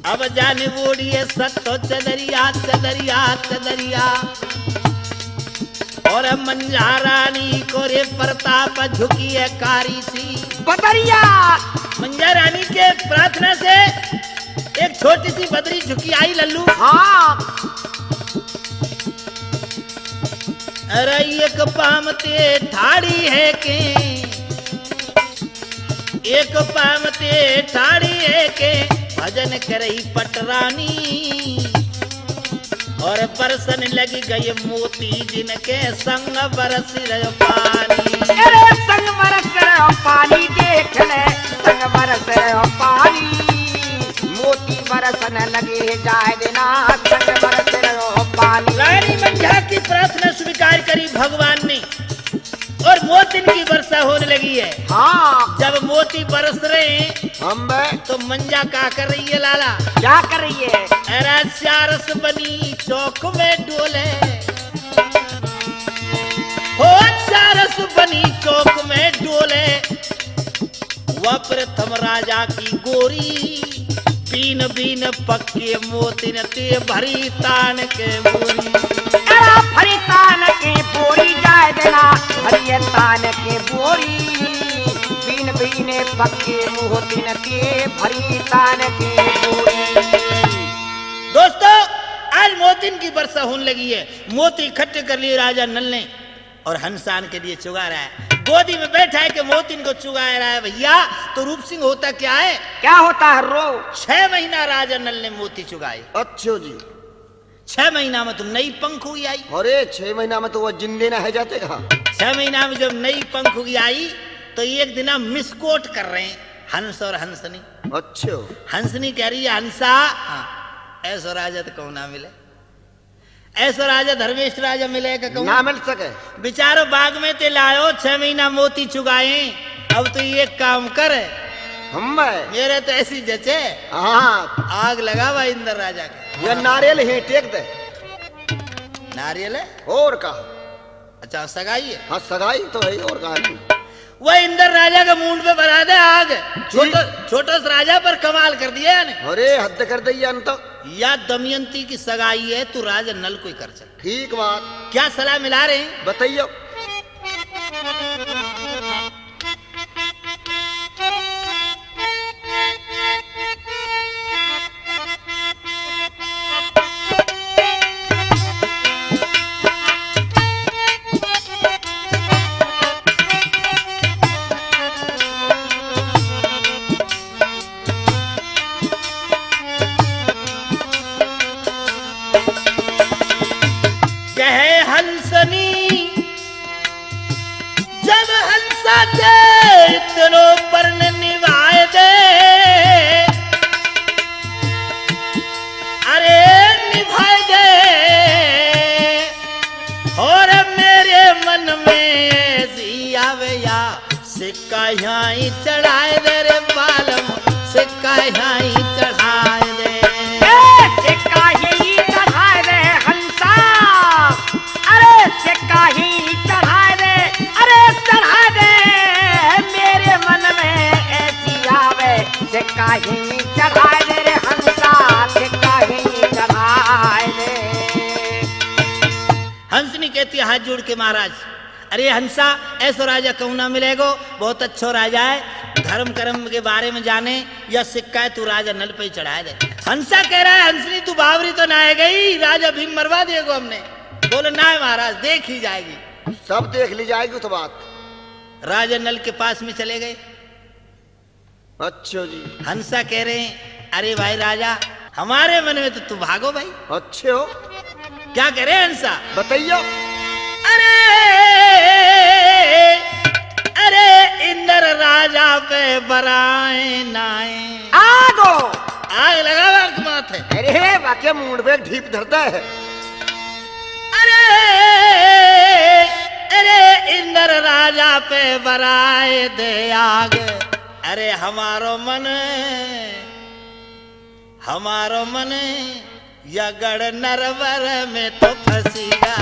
अब जाने बोड़ी है सत्तो चदरिया चदरिया चदरिया और मंजा रानी को रे प्रताप झुकी है कारी सी बदरिया। मंजा रानी के प्रार्थना से एक छोटी सी बदरी झुकी आई लल्लू। हाँ अरे एक पामते ठाड़ी है के, एक पामते ठाड़ी है के भजन करई पटरानी और बरसन लगी गई मोती जिनके संग बरस रहे पानी। अरे संग बरस रहे पानी देख ले, संग बरस रहे पानी, मोती बरसन लगे जाए देना, संग बरस रहे पानी। रानी मंझा की प्रार्थना स्वीकार करी भगवान ने और मोती की वर्षा होने लगी है। हाँ जब मोती बरस रहे हैं हम तो मंजा क्या कर रही है लाला? क्या कर रही है? अरे चारस बनी चौक में डोले, हो चारस बनी चौक में डोले, वह प्रथम राजा की गोरी, बीन बीन पक्के मोतिन ते भरी तान के बोरी। अरे भरी तान के बोरी जाए देना, भरी तान के बोरी, बीन बीने पक्के मोतिन के भरी तान के बोरी। दोस्तों आज मोतिन की वर्षा होने लगी है। मोती इकट्ठे कर लिए राजा नल ने और हंसान के लिए चुगा रहा है, गोदी में बैठा है कि मोतिन को चुगा रहा है। भैया तो रूप सिंह होता क्या है? क्या होता है रो? 6 महीना राजा नल ने मोती चुगाए। अच्छो जी। 6 महीना में तुम नई पंख हुई आई। अरे 6 महीना में तो वो जिंदे ना है जाते कहा। 6 महीना में जब नई पंख हुई आई तो एक दिन मिसकोट कर रहे हैं हंस और हंसनी। अच्छो। हंसनी कह रही है हंसा ऐसो राजा तो कौन ना मिले, ऐसो राजा धर्मेश राजा मिलेगा कौन ना मिल सके। बेचारो बाग में ते लायो 6 महीना मोती चुगाए। अब तो ये काम कर हम मेरे तो ऐसी जचे हाँ आग लगा हुआ इंद्र राजा के। ये नारियल ही टेक दे। नारियल है और कहा? अच्छा सगाई है। हाँ सगाई तो है और कहा? वह इंद्र राजा का मुंड पे भरा दे आग। छोटो से राजा पर कमाल कर दिया ने। अरे हद कर दी अंत। या दमयंती की सगाई है तू राजा नल कोई कर चल। ठीक बात। क्या सलाह मिला रहे हैं बताइयो। इतनों पर निभाए दे, अरे निभाए दे और मेरे मन में ऐसी आवे या सिक्का यहाँ चढ़ाए दे रे बालम, सिक्का यहाँ चढ़ाए दे, सिक्का ही चढ़ाए दे हंसा, अरे सिक्का ही चढ़ाए दे, अरे चढ़ाए दे मेरे मन में ऐसी आवे, सिक्का ही चढ़ाए दे रे हंसा, सिक्का ही चढ़ाए दे। हंसनी कहती है हाथ जोड़ के महाराज, अरे हंसा ऐसा राजा कहूँ ना मिलेगो, बहुत अच्छा राजा है, धर्म कर्म के बारे में जाने या सिक्का है तू राजा नल पे ही चढ़ाए दे। हंसा कह रहा है हंसनी तू बावरी तो ना है गई, राजा भीम मरवा देगो हमने। बोलो ना है महाराज, देख ही जाएगी, सब देख ली जाएगी तो बात। राजा नल के पास में चले गए। अच्छा जी। हंसा कह रहे हैं अरे भाई राजा हमारे मन में तो तू भागो भाई। अच्छे हो। क्या कह रहे हैं हंसा? बताइयो। अरे अरे इंद्र राजा पे बराए नाए, आगो आग लगा माथे। अरे वाक्य मूड पे ढीप धरता है। पे बराए दे आग। अरे हमारो मन या गढ़ नरवर में तो फंसीगा।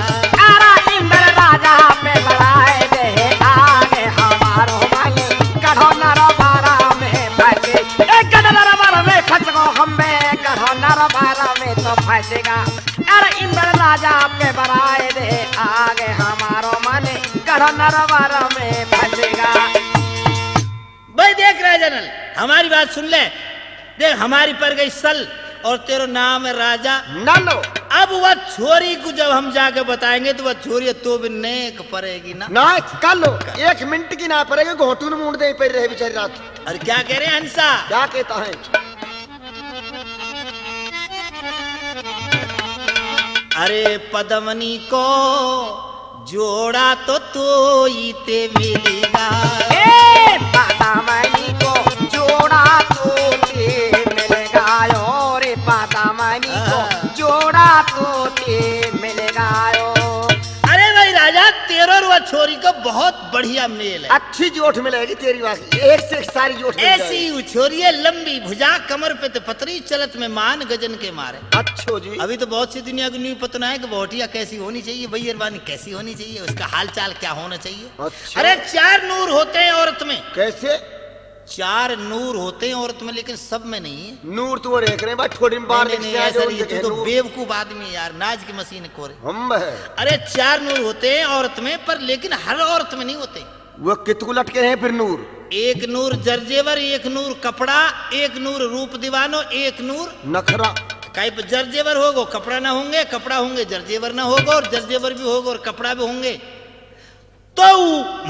अरे इंद्र राजा पे बढ़ाए दे आगे हमारो मन गढ़ो नरवारा में फंसे। एक गढ़ नरवारा में फंस गो हमें गढ़ो नरवारा में तो फंसेगा। अरे इंद्र राजा पे बढ़ाए दे आगे हमारो मन गढ़ो नरवारा में फंसेगा। भाई देख राजा नल, हमारी बात सुन ले। देख हमारी पर गई सल और तेरा नाम है राजा नलो। अब वह छोरी को जब हम जाके बताएंगे तो वह छोरी तो भी नेक पड़ेगी ना। ना कर लो, 1 मिनट की ना पड़ेगी, घोटू ने मुंड दे पे रहे बेचारी रात। अरे क्या कह रहे हैं हंसा? क्या कहता है? अरे पद्मनी को जोड़ा तो ही ते मिलेगा। ए पद्मनी को जोड़ा तो ते मिलेगा। रे पद्मनी को जोड़ा तो ते मिलेगा। अरे भाई राजा तेरो और वह छोरी को बहुत बढ़िया मेल है। अच्छी जोठ मिलेगी तेरी बात, एक से एक सारी जोठ मिल जाएगी। ऐसी उछोरी है लंबी भुजा कमर पे तो पतरी चलत में मान गजन के मारे। अच्छो जी। अभी तो बहुत सी दुनिया की न्यू पतना है कि बोटिया कैसी होनी चाहिए, बैरवानी कैसी होनी चाहिए, उसका हाल चाल क्या होना चाहिए। अच्छा। अरे 4 नूर होते हैं औरत में। कैसे? 4 नूर होते हैं औरत में, लेकिन सब में नहीं है। नूर तो वो देख रहे हैं भाई, थोड़ी बार नहीं, ऐसा नहीं है, तू तो बेवकूफ आदमी यार, नाज की मशीन कोरे। हम है। अरे 4 नूर होते हैं औरत में, पर लेकिन हर औरत में नहीं होते। वो कितकू लटके हैं फिर नूर? 1 नूर जरजेवर, 1 नूर कपड़ा, 1 नूर रूप दीवानो, 1 नूर नखरा। कई जरजेवर होगो कपड़ा ना होंगे, कपड़ा होंगे जरजेवर ना होगो, और जरजेवर भी होगो और कपड़ा भी होंगे तो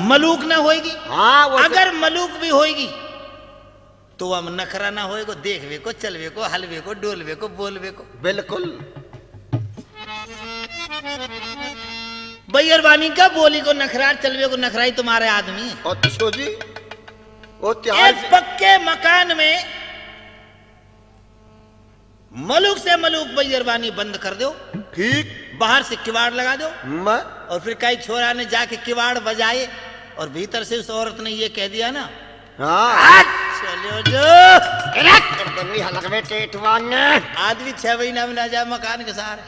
मलूक ना होएगी। हाँ वो अगर मलूक भी होएगी तो हम नखरा ना होएगो, देखवे को, चलवे को, हलवे को, डोलवे को, बोलवे को। बिल्कुल। बैरवानी का बोली को नखरा, चलवे को नखरा ही तुम्हारे आदमी है। अच्छो जी। वो त्यार एक पक्के मकान में मलूक से मलूक बैरवानी बंद कर दो, ठीक। बाहर से किवाड़ लगा दो, मैं और फिर कई छोरा ने जाके किवाड़ बजाए और भीतर से उस औरत ने ये कह दिया ना, हाँ चलो जो आदमी 6 महीना में ना जाए मकान के सहारे।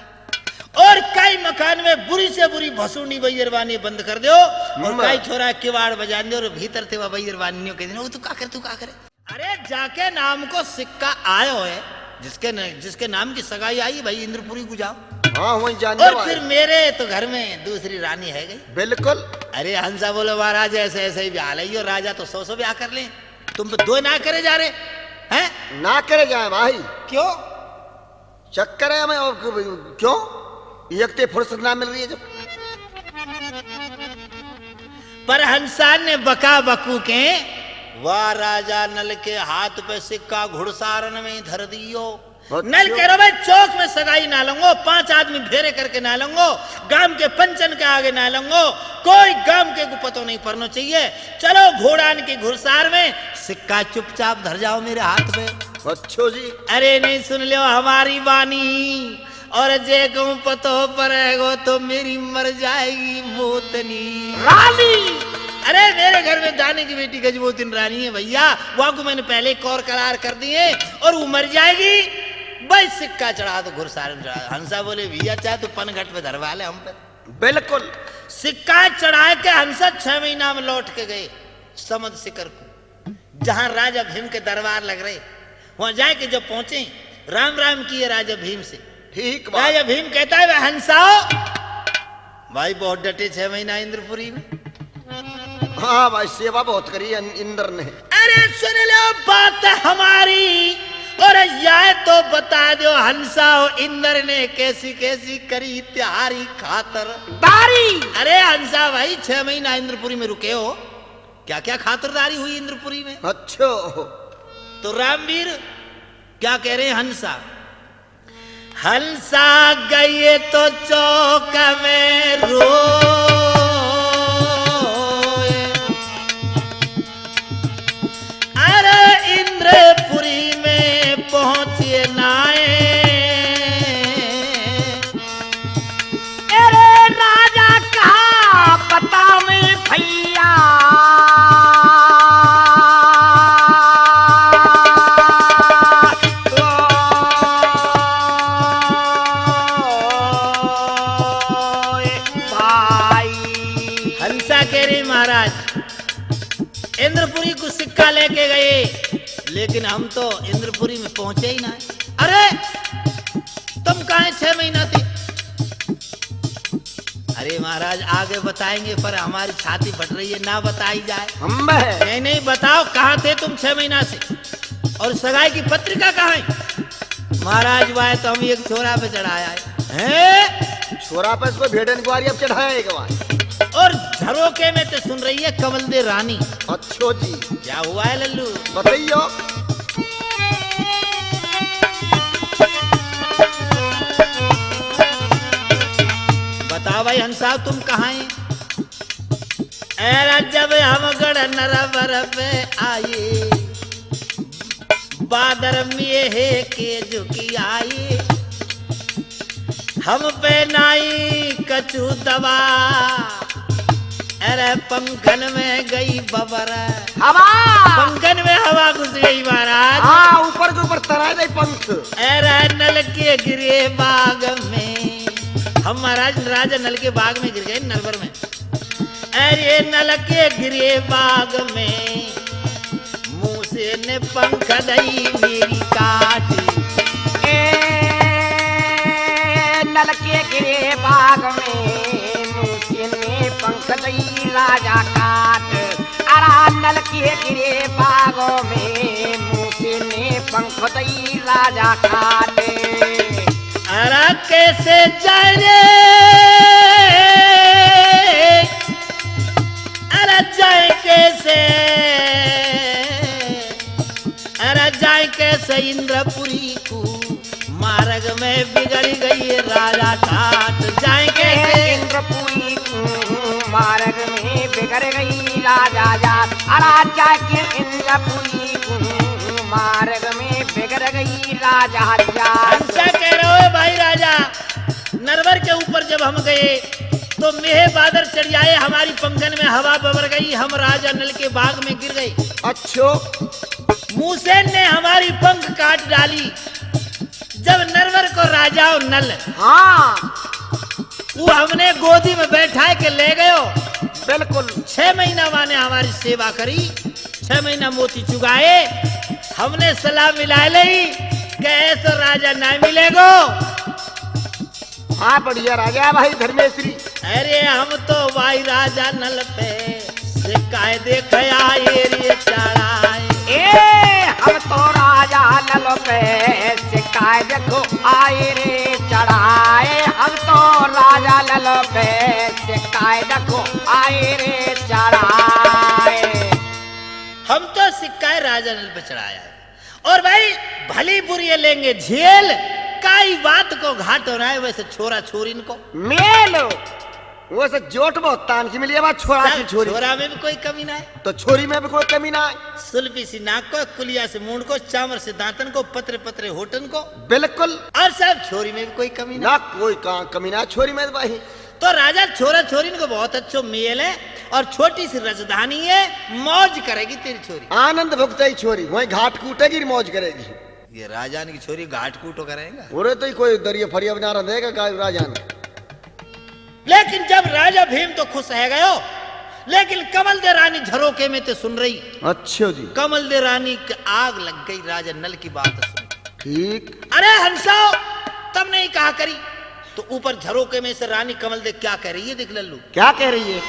और कई मकान में बुरी से बुरी भसूनी बैरवानी बंद कर दो, और कई छोरा किवाड़ बजा दो, और भीतर थे वह बैरवानी कह देना, तू का करे। अरे जाके नाम को सिक्का आयो है, जिसके नाम की सगाई आई भाई इंद्रपुरी को जाओ। हाँ वही जाने और फिर मेरे तो घर में दूसरी रानी है गई। बिल्कुल। अरे हंसा बोलो महाराज ऐसे ऐसे ही ब्याह है, राजा तो 100 ब्याह कर ले, तुम 2 ना करे जा रहे हैं। ना करे जाए भाई, क्यों? चक्कर है हमें। क्यों? एक तो फुर्सत ना मिल रही है जब। पर हंसान ने बका बकू के वाह राजा नल के हाथ पे सिक्का घुड़सारन में धर दियो। नल कह रहा भाई चौक में सगाई ना लूंगो, 5 आदमी फेरे करके ना लूंगो, गांव के पंचन के आगे ना लूंगो, कोई गांव के को पतो नहीं पड़ना चाहिए। चलो घोड़ान की घुड़सार में सिक्का चुपचाप धर जाओ मेरे हाथ में। अच्छो जी। अरे नहीं सुन लो हमारी बानी, और जे कहूं पतो पड़ेगो तो मेरी मर जाएगी मोतनी रानी। अरे मेरे घर में दाने की बेटी गजबोतिन रानी है भैया, वहां को मैंने पहले कौर करार कर दिए, और वो मर जाएगी। भाई सिक्का चढ़ा दो, घुड़सार में चढ़ा। हंसा बोले भैया चाहे तो पनघट पे धरवा ले हम पे। बिल्कुल। सिक्का चढ़ा के हंसा 6 महीना में लौट के गए समद शिखर को, जहां राजा भीम के दरबार लग रहे। वहां जाके जब पहुंचे राम राम किए राजा भीम से। ठीक। राजा भीम कहता है हंसा भाई बहुत डटे 6 महीना इंद्रपुरी में। हाँ भाई सेवा बहुत करी इंद्र ने। अरे सुन लो बात हमारी, और यह तो बता दो हंसा इंद्र ने कैसी कैसी करी त्योहारी खातर दारी। अरे हंसा भाई 6 महीना इंद्रपुरी में रुके हो, क्या क्या खातिरदारी हुई इंद्रपुरी में। अच्छो। तो रामवीर क्या कह रहे हैं हंसा? हंसा गए तो चौक में रो, इंद्रपुरी में पहुंचे नाए। अरे राजा कहा पता में भैया हंसा कह रही महाराज इंद्रपुरी को सिक्का लेके गए, लेकिन हम तो इंद्रपुरी में पहुंचे ही ना। अरे तुम कहाँ 6 महीना थे? अरे महाराज आगे बताएंगे, पर हमारी छाती फट रही है, ना बताई जाए। हम है नहीं नहीं बताओ कहाँ थे तुम 6 महीना से, और सगाई की पत्रिका कहाँ है? महाराज वाह तो हम एक छोरा पे चढ़ाया है, छोरा पे इसको भेड़न कुआरी अब चढ़ाया एक बार। और झरोके में तो सुन रही है कमल दे रानी। अच्छो जी, क्या हुआ है लल्लू? बताइयो। बताओ भाई हंसा तुम कहाँ हैं? ऐरा जब हम गढ़ नरवर पे आए, बादर में है के झुकी आई, हम पे नाई कछु दवा, अरे पंखन में गई बबर, हवा। पंखन में हवा घुस गई महाराज। हाँ ऊपर के ऊपर तराए नहीं पंख। अरे नल के गिरे बाग में, हम महाराज राजा नल के बाग में गिर गए नलवर में। अरे नल के गिरे बाग में, मुंह से ने पंख दई मेरी काटी, नल के गिरे बाग में मुझसे ने पंख दई राजा काट। अरा नल के गिरे बाग में मुझसे ने पंख दई राजा काट। अरे कैसे जाए रे, अरे जाए कैसे, अरे जाए कैसे इंद्रपुरी को, मार्ग में बिगड़ गई राजा ठाट। जाए कैसे इंद्रपुरी को मार्ग में बिगड़ गई राजा जाट। अरा जाके इंद्रपुरी को मार्ग में बिगड़ गई राजा जाट। हंसा कह रहे हो भाई राजा नरवर के ऊपर जब हम गए तो मेहे बादर चढ़ आए, हमारी पंखन में हवा बबर गई, हम राजा नल के बाग में गिर गए। अच्छो मूसेन ने हमारी पंख काट डाली। जब नरवर को राजा और नल, हाँ वो हमने गोदी में बैठा के ले गयो। बिल्कुल 6 महीना माने हमारी सेवा करी, 6 महीना मोती चुगाए, हमने सलाह मिला ली कैसे राजा ना मिलेगो। हाँ बढ़िया राजा भाई धर्मेश्वरी। अरे हम तो भाई राजा नल पे शिकायत देख आए रे चढ़ाए। हम तो राजा नल पे शिकायत देखो आए रे चढ़ाए। हम तो राजा नल पे शिकायत देखो आए रे चढ़ाए। हम तो सिक्का राजा नल पे चढ़ाया है, और भाई भली बुरी लेंगे झेल, काई बात को घाट हो रहा है। वैसे छोरा छोरीन को मेलो वो से जोट बहुत तान की मिली बात। छोरा की छोरी, छोरा में भी कोई कमी ना है, तो छोरी में भी कोई कमी ना है। सुल्फी सी नाक को, कुलिया से मूंड को, चामर से दांतन को, पतरे पतरे होठन को, बिल्कुल। और सब छोरी में भी कोई कमी ना। ना कोई कमी ना छोरी में भाई। तो राजा छोरा छोरीन को बहुत अच्छो मेल है, और छोटी सी राजधानी है, मौज करेगी तेरी छोरी। आनंद भुगते ही छोरी वही घाट कूटेगी मौज करेगी। ये राजा की छोरी घाट कूटो करेगा। पूरे तो ही कोई दरिया फरिया बना रहा देगा राजा ने। लेकिन जब राजा भीम तो खुश है गयो, लेकिन कमल दे रानी झरोके में तो सुन रही। अच्छा जी, कमल दे रानी की आग लग गई राजा नल की बात सुन। ठीक। अरे हंसाओ तब नहीं कहा करी, तो ऊपर झरोके में से रानी कमल दे क्या कह रही है देख लल्लू। क्या कह रही है?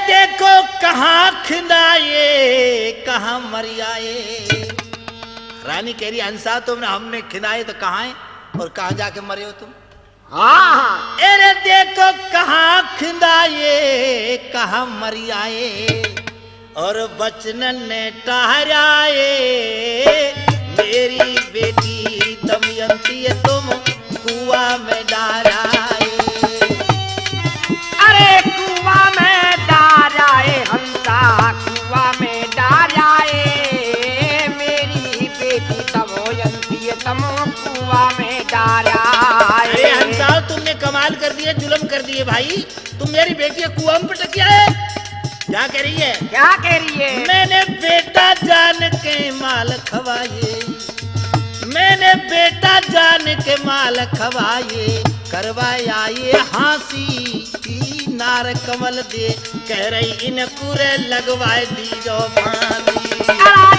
देखो कहाँ खिंदाए कहाँ मरियाए। रानी कह रही हंसा तुमने हमने खिंदाए तो कहाँ है और कहाँ जाके मरे हो तुम। हाँ अरे देखो कहाँ खिंदाए कहाँ मरियाए, और बचनन ने ठहराए मेरी बेटी दमयंती तुम कुआं में डाराए। अरे कुआं में डाराए हंसा कुआं में डाराए, मेरी बेटी दमयंती दिए तुम कुआ में डाला अरे हंसाओ, तुमने कमाल कर दिए, जुल्म कर दिए भाई। तुम मेरी बेटी को कुआं में पटकिया है। क्या कह रही है? क्या कह रही है? मैंने बेटा जान के माल खवाए, मैंने बेटा जान के माल खवाए, करवाया ये हाँसी नार कमल दे, कह रही इन पूरे लगवाए दी जो फांसी।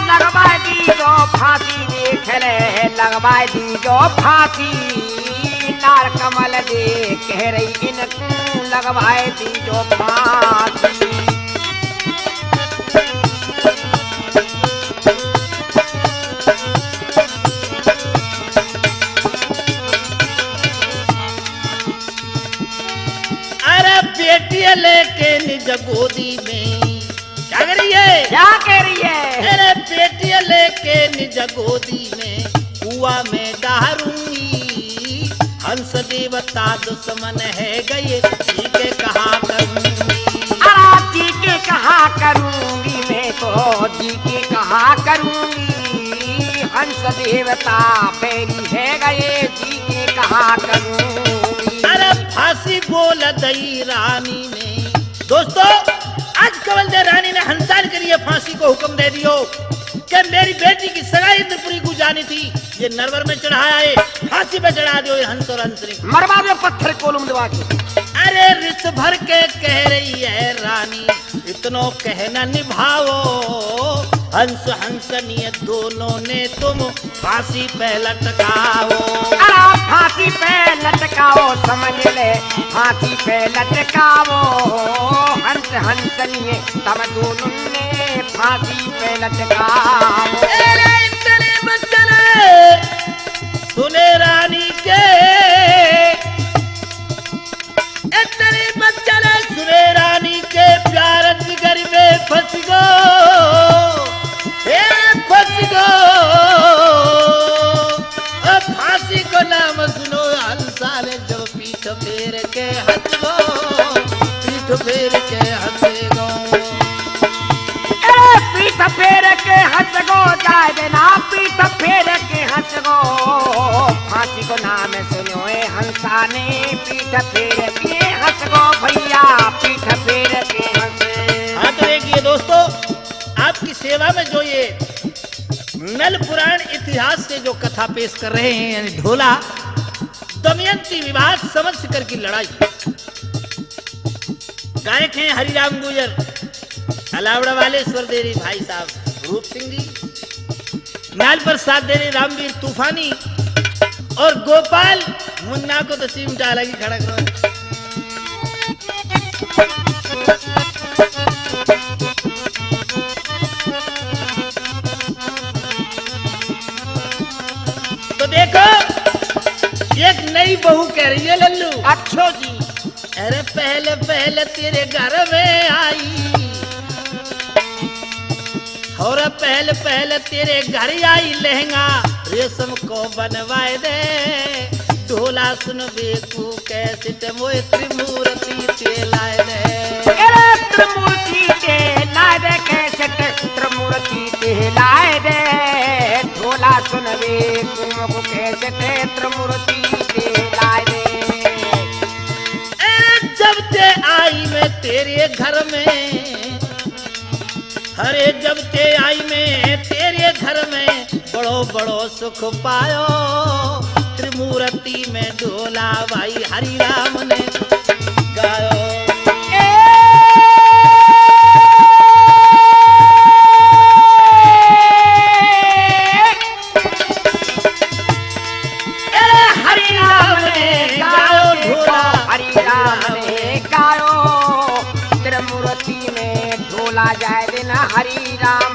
लगवाए दी जो फांसी, देख ले लगवाए दी जो फांसी, नार कमल दे, कह रही इन लगवाए दी जो फांसी। बेटी लेके निज गोदी में, क्या कर रही है? क्या कह रही है? अरे बेटी लेके निज गोदी में, कुआं में डारूंगी, हंस देवता दुश्मन है गए, जी के कहा करूंगी। अरे जी के कहा करूंगी, मैं तो जी के कहा करूंगी, हंस देवता बैरी है गए, जी के कहा करूंगी। अरे फांसी बोल दई रानी ने। दोस्तों, आज कंवल देव रानी ने हंसान के लिए फांसी को हुक्म दे दियो कि मेरी बेटी की सगाई त्रिपुरी को जानी थी, ये नरवर में चढ़ाया है, फांसी पे चढ़ा दियो ये हंस और हंसनी। मरवा दो पत्थर कोलम दबा के। अरे रिस भर के कह रही है रानी, इतनो कहना निभाओ, हंस हंसनी दोनों ने तुम फांसी पे लटकाओ। फांसी पे लटकाओ, समझ ले फांसी पे लटकाओ, हंस हंसनी तब दोनों ने फांसी पे लटकाओ। तेरे बच्चन सुने रानी के, तेरे बच्चन सुने रानी के, प्यार जिगर में फंस गो, फंस गो। फांसी को नाम सुनो, हंसा ने जब पीठ फेर के हंस गो, पीठ फेर के हंसे गो, पीठ फेर के हंस गो, जाए देना पीठ फेर के हंस गो, फांसी को नाम सुनो हंसा ने, पीठ फेर के हंस गो भैया, पीठ फेर के हंसे। हाँ तो देखिए दोस्तों, आपकी सेवा में जो ये नल पुराण इतिहास से जो कथा पेश कर रहे हैं, यानी ढोला दमयंती विवाह समरसिकर की लड़ाई। गायक हैं हरिराम गुजर, अलावड़ा वाले स्वरदेरी भाई साहब रूप सिंह जी, नाल पर साथ दे रहे रामवीर तूफानी, और गोपाल मुन्ना को तो चिमटा अलग ही खड़ा करो। तो देखो, एक नई बहू कह रही है लल्लू, अच्छो जी, अरे पहले पहले तेरे घर में आई, और पहले पहले तेरे घर आई, लहंगा रेशम को बनवाए दे, ढोला सुन बेकू कैसे मोए त्रिमूर्ति ते लाए दे। त्रिमूर्ति ते लाए दे, कैसे त्रिमूर्ति ते लाए दे, ढोला सुन बेकू कैसे त्रिमूर्ति ते लाए दे। जब ते आई मैं तेरे घर में, अरे जब ते आई मैं तेरे घर में, बड़ो बड़ो सुख पायो, त्रिमूर्ति में ढोला भाई हरि राम ने गायो। हरि राम ने गायो ढोला, हरि राम ने गायो, त्रिमूर्ति में ढोला जाए देना, हरि राम